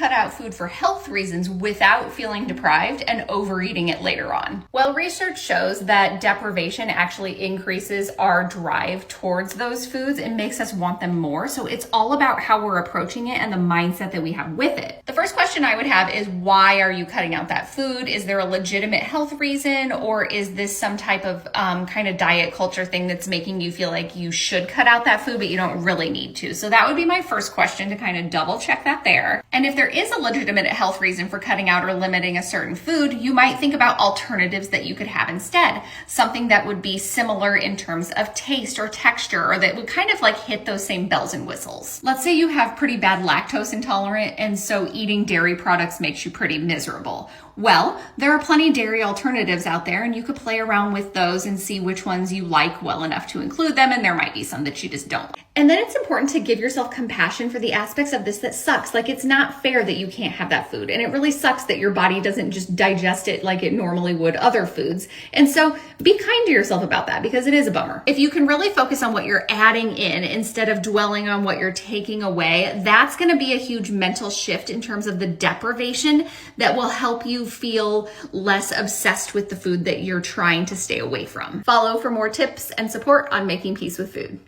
cut out food for health reasons without feeling deprived and overeating it later on? Well, research shows that deprivation actually increases our drive towards those foods and makes us want them more. So it's all about how we're approaching it and the mindset that we have with it. The first question I would have is, why are you cutting out that food? Is there a legitimate health reason, or is this some type of kind of diet culture thing that's making you feel like you should cut out that food, but you don't really need to? So that would be my first question, to kind of double check that there. And if there is a legitimate health reason for cutting out or limiting a certain food, you might think about alternatives that you could have instead. Something that would be similar in terms of taste or texture, or that would kind of like hit those same bells and whistles. Let's say you have pretty bad lactose intolerant, and so eating dairy products makes you pretty miserable. Well, there are plenty of dairy alternatives out there, and you could play around with those and see which ones you like well enough to include them, and there might be some that you just don't. And then it's important to give yourself compassion for the aspects of this that sucks. Like, it's not fair that you can't have that food, and it really sucks that your body doesn't just digest it like it normally would other foods. And so be kind to yourself about that, because it is a bummer. If you can really focus on what you're adding in instead of dwelling on what you're taking away, that's going to be a huge mental shift in terms of the deprivation that will help you feel less obsessed with the food that you're trying to stay away from. Follow for more tips and support on making peace with food.